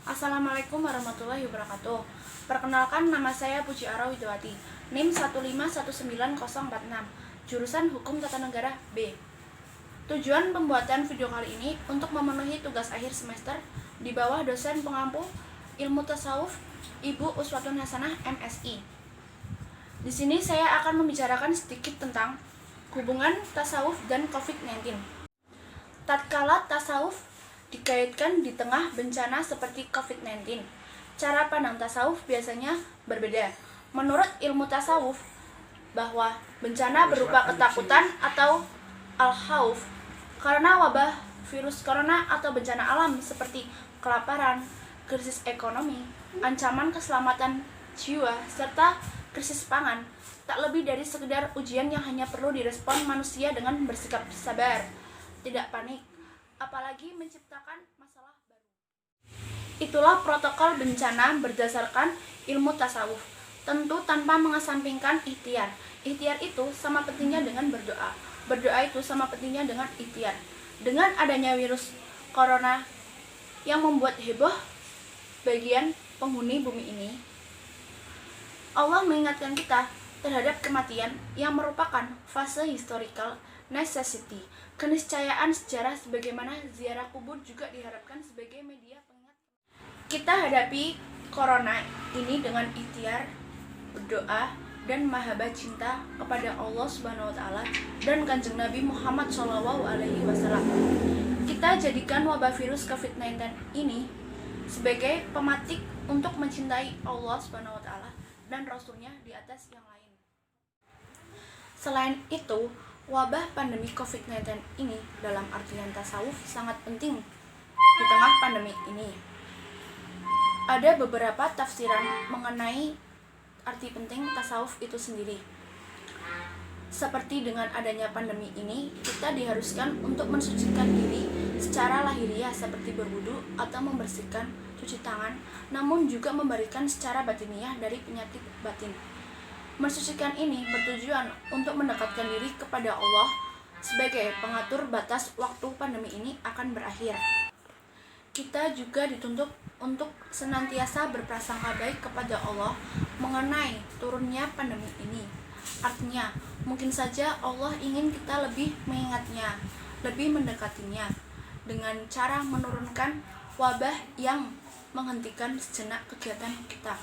Assalamualaikum warahmatullahi wabarakatuh. Perkenalkan, nama saya Puji Ara Widowati, NIM 1519046, jurusan Hukum Tata Negara B. Tujuan pembuatan video kali ini untuk memenuhi tugas akhir semester di bawah dosen pengampu Ilmu Tasawuf Ibu Uswatun Hasanah MSI. Di sini saya akan membicarakan sedikit tentang hubungan tasawuf dan COVID-19. Tatkala tasawuf dikaitkan di tengah bencana seperti COVID-19, cara pandang tasawuf biasanya berbeda. Menurut ilmu tasawuf, bahwa bencana berupa ketakutan atau al-khauf karena wabah virus corona atau bencana alam seperti kelaparan, krisis ekonomi, ancaman keselamatan jiwa, serta krisis pangan, tak lebih dari sekedar ujian yang hanya perlu direspon manusia dengan bersikap sabar, tidak panik, apalagi menciptakan masalah baru. Itulah protokol bencana berdasarkan ilmu tasawuf, tentu tanpa mengesampingkan ikhtiar. Ikhtiar itu sama pentingnya dengan berdoa. Berdoa itu sama pentingnya dengan ikhtiar. Dengan adanya virus corona yang membuat heboh bagian penghuni bumi ini, Allah mengingatkan kita terhadap kematian yang merupakan fase historical necessity. Keniscayaan sejarah sebagaimana ziarah kubur juga diharapkan sebagai media pengingat. Kita hadapi corona ini dengan ikhtiar, berdoa, dan mahabbah cinta kepada Allah Subhanahu wa taala dan Kanjeng Nabi Muhammad SAW. Kita jadikan wabah virus COVID-19 ini sebagai pematik untuk mencintai Allah Subhanahu wa taala dan Rasulnya di atas yang lain. Selain itu, wabah pandemi COVID-19 ini dalam artian tasawuf sangat penting di tengah pandemi ini. Ada beberapa tafsiran mengenai arti penting tasawuf itu sendiri. Seperti dengan adanya pandemi ini, kita diharuskan untuk mensucikan diri secara lahiriah seperti berwudu atau membersihkan, cuci tangan, namun juga memberikan secara batiniah dari penyakit batin. Mensucikan ini bertujuan untuk mendekatkan diri kepada Allah sebagai pengatur batas waktu pandemi ini akan berakhir. Kita juga dituntut untuk senantiasa berprasangka baik kepada Allah mengenai turunnya pandemi ini. Artinya, mungkin saja Allah ingin kita lebih mengingatnya, lebih mendekatinya dengan cara menurunkan wabah yang menghentikan sejenak kegiatan kita.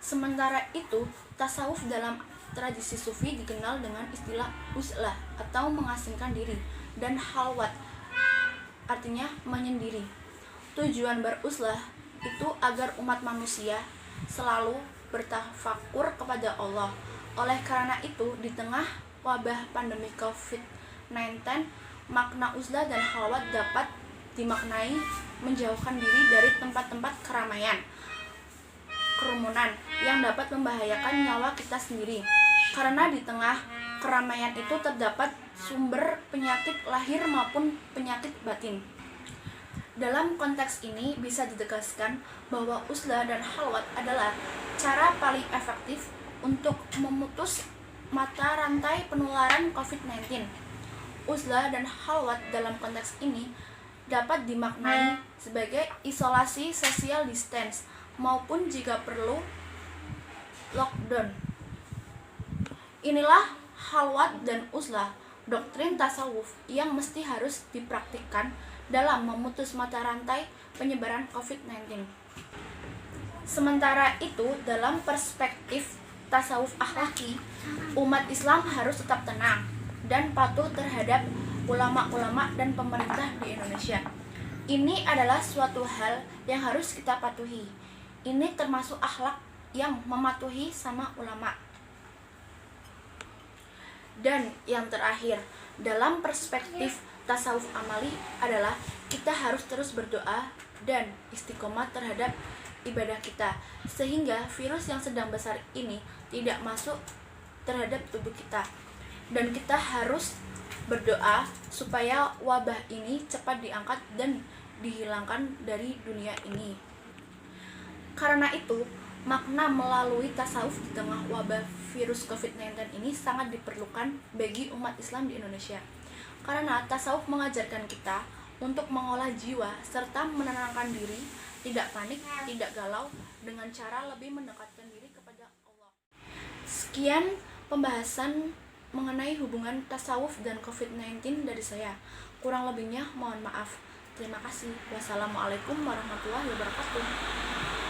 Sementara itu, tasawuf dalam tradisi sufi dikenal dengan istilah uzlah atau mengasingkan diri, dan halwat artinya menyendiri. Tujuan beruzlah itu agar umat manusia selalu bertafakur kepada Allah. Oleh karena itu, di tengah wabah pandemi COVID-19, makna uzlah dan halwat dapat dimaknai menjauhkan diri dari tempat-tempat keramaian, kerumunan yang dapat membahayakan nyawa kita sendiri. Karena di tengah keramaian itu terdapat sumber penyakit lahir maupun penyakit batin. Dalam konteks ini bisa ditegaskan bahwa uzlah dan halwat adalah cara paling efektif untuk memutus mata rantai penularan COVID-19. Uzlah dan halwat dalam konteks ini dapat dimaknai sebagai isolasi social distance maupun jika perlu lockdown. Inilah halwat dan uzlah, doktrin tasawuf yang mesti harus dipraktikkan dalam memutus mata rantai penyebaran COVID-19. Sementara itu, dalam perspektif tasawuf akhlaki, umat Islam harus tetap tenang dan patuh terhadap ulama-ulama dan pemerintah di Indonesia. Ini adalah suatu hal yang harus kita patuhi. Ini termasuk akhlak yang mematuhi sama ulama. Dan yang terakhir, dalam perspektif tasawuf amali adalah kita harus terus berdoa dan istiqomah terhadap ibadah kita, sehingga virus yang sedang besar ini tidak masuk terhadap tubuh kita. Dan kita harus berdoa supaya wabah ini cepat diangkat dan dihilangkan dari dunia ini. Karena itu, makna melalui tasawuf di tengah wabah virus COVID-19 ini sangat diperlukan bagi umat Islam di Indonesia. Karena tasawuf mengajarkan kita untuk mengolah jiwa serta menenangkan diri tidak panik, tidak galau, dengan cara lebih mendekatkan diri kepada Allah. Sekian pembahasan mengenai hubungan tasawuf dan COVID-19 dari saya. Kurang lebihnya mohon maaf. Terima kasih. Wassalamualaikum warahmatullahi wabarakatuh.